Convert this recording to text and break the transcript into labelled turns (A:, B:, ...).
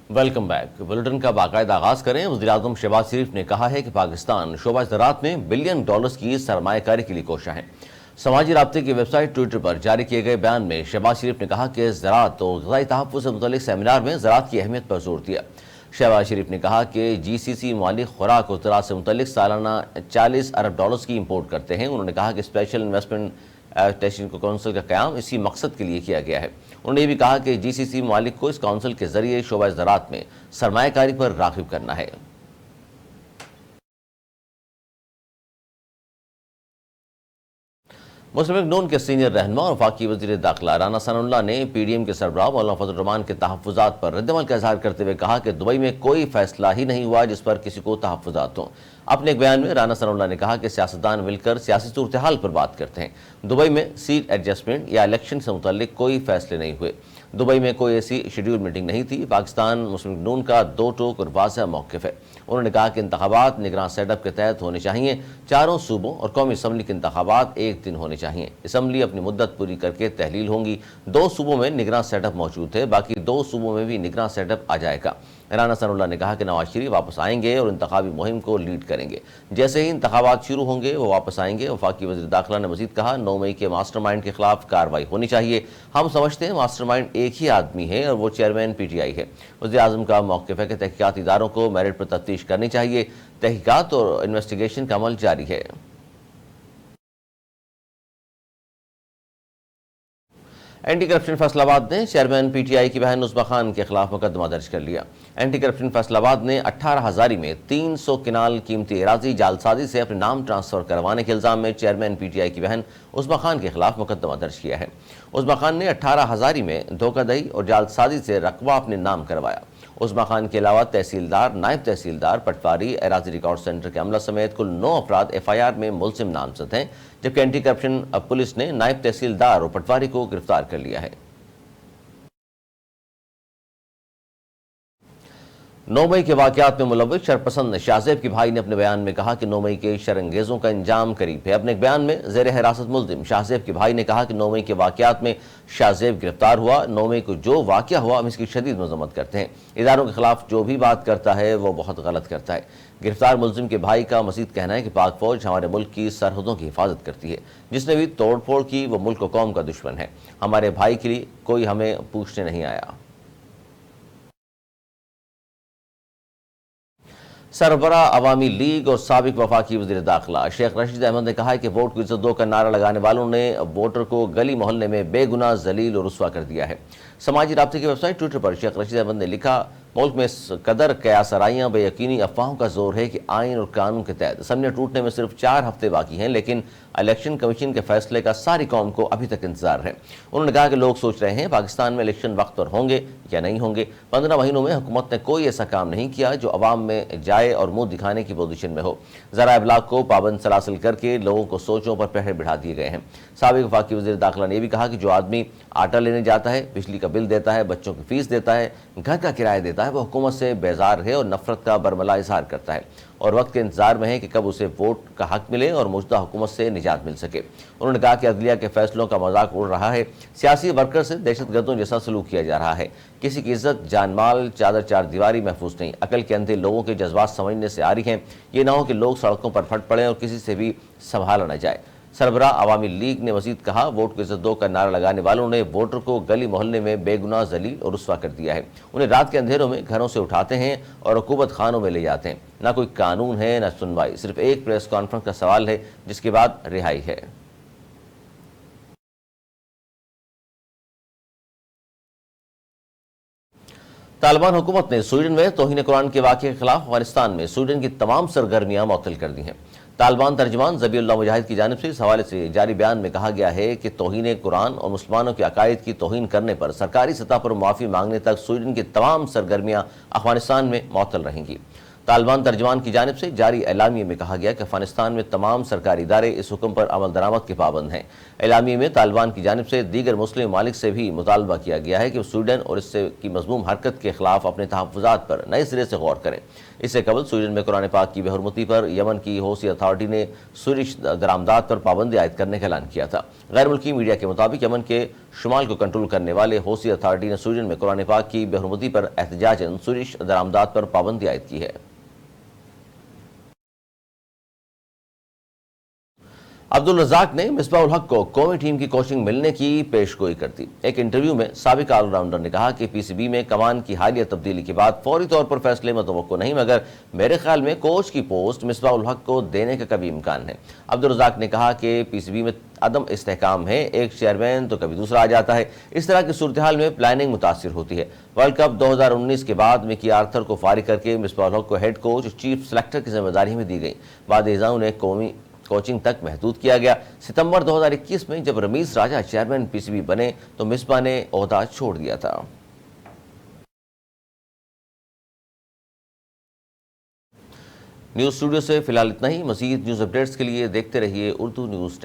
A: Welcome back. Bulletin کا باقاعدہ آغاز کریں۔ وزیراعظم شہباز شریف نے کہا ہے کہ پاکستان شعبہ زراعت میں بلین ڈالرز کی سرمایہ کاری کے لیے کوشاں ہے۔ سماجی رابطے کی ویب سائٹ ٹویٹر پر جاری کیے گئے بیان میں شہباز شریف نے کہا کہ زراعت اور غذائی تحفظ سے متعلق سیمینار میں زراعت کی اہمیت پر زور دیا۔ شہباز شریف نے کہا کہ جی سی سی ممالک خوراک اور زراعت سے متعلق سالانہ 40 ارب ڈالرز کی امپورٹ کرتے ہیں۔ انہوں نے کہا کہ اسپیشل انویسٹمنٹ کونسل کا قیام اسی مقصد کے لیے کیا گیا ہے۔ انہوں نے یہ بھی کہا کہ جی سی سی ممالک کو اس کونسل کے ذریعے شعبہ زراعت میں سرمایہ کاری پر راغب کرنا ہے۔ مسلم لیگ نون کے سینئر رہنما اور وفاقی وزیر داخلہ رانا ثناء اللہ نے پی ڈی ایم کے سربراہ مولانا فضل الرحمان کے تحفظات پر رد عمل کا اظہار کرتے ہوئے کہا کہ دبئی میں کوئی فیصلہ ہی نہیں ہوا جس پر کسی کو تحفظات ہوں۔ اپنے ایک بیان میں رانا ثناء اللہ نے کہا کہ سیاستدان مل کر سیاسی صورتحال پر بات کرتے ہیں۔ دبئی میں سیٹ ایڈجسٹمنٹ یا الیکشن سے متعلق کوئی فیصلے نہیں ہوئے۔ دبئی میں کوئی ایسی شیڈیول میٹنگ نہیں تھی۔ پاکستان مسلم لیگ نون کا دو ٹوک اور واضح موقف ہے۔ انہوں نے کہا کہ انتخابات نگراں سیٹ اپ کے تحت ہونے چاہیے۔ چاروں صوبوں اور قومی اسمبلی کے انتخابات ایک دن ہونے چاہیے۔ اسمبلی اپنی مدت پوری کر کے تحلیل ہوں گی۔ 2 صوبوں میں نگراں سیٹ اپ موجود ہے، باقی 2 صوبوں میں بھی نگراں سیٹ اپ آ جائے گا۔ رانا ثناء اللہ نے کہا کہ نواز شریف واپس آئیں گے اور انتخابی مہم کو لیڈ کریں گے۔ جیسے ہی انتخابات شروع ہوں گے وہ واپس آئیں گے۔ وفاقی وزیر داخلہ نے مزید کہا 9 مئی کے ماسٹر مائنڈ کے خلاف کارروائی ہونی چاہیے۔ ہم سمجھتے ہیں ماسٹر مائنڈ ایک ہی آدمی ہے اور وہ چیئرمین پی ٹی آئی ہے۔ وزیر اعظم کا موقف ہے کہ تحقیقاتی اداروں کو میرٹ پر تفتیش کرنی چاہیے۔ تحقیقات اور انویسٹیگیشن کا عمل جاری ہے۔ اینٹی کرپشن فیصل آباد نے چیئرمین پی ٹی آئی کی بہن عظمیٰ خان کے خلاف مقدمہ درج کر لیا۔ اینٹی کرپشن فیصل آباد نے 18 ہزاری میں 300 کنال قیمتی اراضی جعلسازی سے اپنے نام ٹرانسفر کروانے کے الزام میں چیئرمین پی ٹی آئی کی بہن عظمیٰ خان کے خلاف مقدمہ درج کیا ہے۔ عظمیٰ خان نے 18 ہزاری میں دھوکہ دہی اور جعلسازی سے رقبہ اپنے نام کروایا۔ عظمیٰ خان کے علاوہ تحصیلدار، نائب تحصیلدار، پٹواری، اراضی ریکارڈ سینٹر کے عملہ سمیت کل 9 افراد ایف آئی آر میں ملزم نامزد ہیں، جبکہ اینٹی کرپشن پولیس نے نائب تحصیلدار اور پٹواری کو گرفتار کر لیا ہے۔ 9 مئی کے واقعات میں ملوث شرپسند شاہزیب کے بھائی نے اپنے بیان میں کہا کہ 9 مئی کے شرانگیزوں کا انجام قریب ہے۔ اپنے ایک بیان میں زیر حراست ملزم شاہزیب کے بھائی نے کہا کہ 9 مئی کے واقعات میں شاہزیب گرفتار ہوا۔ 9 مئی کو جو واقعہ ہوا ہم اس کی شدید مذمت کرتے ہیں۔ اداروں کے خلاف جو بھی بات کرتا ہے وہ بہت غلط کرتا ہے۔ گرفتار ملزم کے بھائی کا مزید کہنا ہے کہ پاک فوج ہمارے ملک کی سرحدوں کی حفاظت کرتی ہے۔ جس نے بھی توڑ پھوڑ کی وہ ملک و قوم کا دشمن ہے۔ ہمارے بھائی کے لیے کوئی ہمیں پوچھنے نہیں آیا۔ سربراہ عوامی لیگ اور سابق وفاقی وزیر داخلہ شیخ رشید احمد نے کہا ہے کہ ووٹ کو عزت دو کا نعرہ لگانے والوں نے ووٹر کو گلی محلے میں بے گناہ ذلیل اور رسوا کر دیا ہے۔ سماجی رابطے کی ویب سائٹ ٹویٹر پر شیخ رشید احمد نے لکھا ملک میں اس قدر قیاس آرائیاں بے یقینی افواہوں کا زور ہے کہ آئین اور قانون کے تحت اسمبلیاں ٹوٹنے میں صرف 4 ہفتے باقی ہیں، لیکن الیکشن کمیشن کے فیصلے کا ساری قوم کو ابھی تک انتظار ہے۔ انہوں نے کہا کہ لوگ سوچ رہے ہیں پاکستان میں الیکشن وقت پر ہوں گے یا نہیں ہوں گے۔ 15 مہینوں میں حکومت نے کوئی ایسا کام نہیں کیا جو عوام میں جائے اور منہ دکھانے کی پوزیشن میں ہو۔ ذرائع ابلاغ کو پابند سلاسل کر کے لوگوں کو سوچوں پر پہرے بٹھا دیے گئے ہیں۔ سابق وفاقی وزیر داخلہ نے یہ بھی کہا کہ جو آدمی آٹا لینے جاتا ہے، بجلی کا بل دیتا ہے، بچوں کی فیس دیتا ہے، گھر کا کرایہ دیتا ہے، وہ حکومت سے بیزار ہے اور نفرت کا برملا اظہار کرتا ہے اور وقت کے انتظار میں ہے کہ کب اسے ووٹ کا حق ملے اور موجودہ حکومت سے نجات مل سکے۔ انہوں نے کہا کہ عدلیہ کے فیصلوں کا مذاق اڑ رہا ہے، سیاسی ورکر سے دہشت گردوں جیسا سلوک کیا جا رہا ہے۔ کسی کی عزت، جان مال، چادر چار دیواری محفوظ نہیں۔ عقل کے اندھے لوگوں کے جذبات سمجھنے سے آری ہیں۔ یہ نہ ہو کہ لوگ سڑکوں پر پھٹ پڑیں اور کسی سے بھی سنبھالا نہ جائے۔ سربراہ عوامی لیگ نے مزید کہا ووٹ کو عزت دو کا نعرہ لگانے والوں نے ووٹر کو گلی محلے میں بے گناہ ذلیل اور رسوا کر دیا ہے۔ انہیں رات کے اندھیروں میں گھروں سے اٹھاتے ہیں اور عقوبت خانوں میں لے جاتے ہیں۔ نہ کوئی قانون ہے نہ سنوائی، صرف ایک پریس کانفرنس کا سوال ہے جس کے بعد رہائی ہے۔ طالبان حکومت نے سویڈن میں توہین قرآن کے واقعے کے خلاف افغانستان میں سویڈن کی تمام سرگرمیاں معطل کر دی ہیں۔ طالبان ترجمان ذبیح اللہ مجاہد کی جانب سے اس حوالے سے جاری بیان میں کہا گیا ہے کہ توہین قرآن اور مسلمانوں کے عقائد کی توہین کرنے پر سرکاری سطح پر معافی مانگنے تک سویڈن کی تمام سرگرمیاں افغانستان میں معطل رہیں گی۔ طالبان ترجمان کی جانب سے جاری اعلامیے میں کہا گیا کہ افغانستان میں تمام سرکاری ادارے اس حکم پر عمل درآمد کے پابند ہیں۔ اعلامیے میں طالبان کی جانب سے دیگر مسلم ممالک سے بھی مطالبہ کیا گیا ہے کہ وہ سویڈن اور اس سے کی مذموم حرکت کے خلاف اپنے تحفظات پر نئے سرے سے غور کریں۔ اس سے قبل سویڈن میں قرآن پاک کی بے حرمتی پر یمن کی حوثی اتھارٹی نے سویڈش درآمدات پر پابندی عائد کرنے کا اعلان کیا تھا۔ غیر ملکی میڈیا کے مطابق یمن کے شمال کو کنٹرول کرنے والے حوثی اتھارٹی نے سویڈن میں قرآن پاک کی بے حرمتی پر احتجاجاً سوئڈش درآمدات پر پابندی عائد کی ہے۔ عبدالرزاق نے مصباح الحق کو قومی ٹیم کی کوچنگ ملنے کی پیش گوئی کر دی۔ ایک انٹرویو میں سابق آل راؤنڈر نے کہا کہ پی سی بی میں کمان کی حالیہ تبدیلی کے بعد فوری طور پر فیصلے متوقع نہیں، مگر میرے خیال میں کوچ کی پوسٹ مصباح الحق کو دینے کا کبھی امکان ہے۔ عبدالرزاق نے کہا کہ پی سی بی میں عدم استحکام ہے، ایک چیئرمین تو کبھی دوسرا آ جاتا ہے، اس طرح کی صورتحال میں پلاننگ متاثر ہوتی ہے۔ ورلڈ کپ 2019 کے بعد مکی آرتھر کو فارغ کر کے مصباح الحق کو ہیڈ کوچ اور چیف سلیکٹر کی ذمہ داری میں دی گئی۔ بعد ازاں انہیں قومی کوچنگ تک محدود کیا گیا۔ ستمبر 2021 میں جب رمیز راجہ چیئرمین پی سی بی بنے تو مصباح نے عہدہ چھوڑ دیا تھا۔ نیوز اسٹوڈیو سے فی الحال اتنا ہی۔ مزید نیوز اپڈیٹس کے لیے دیکھتے رہیے اردو نیوز۔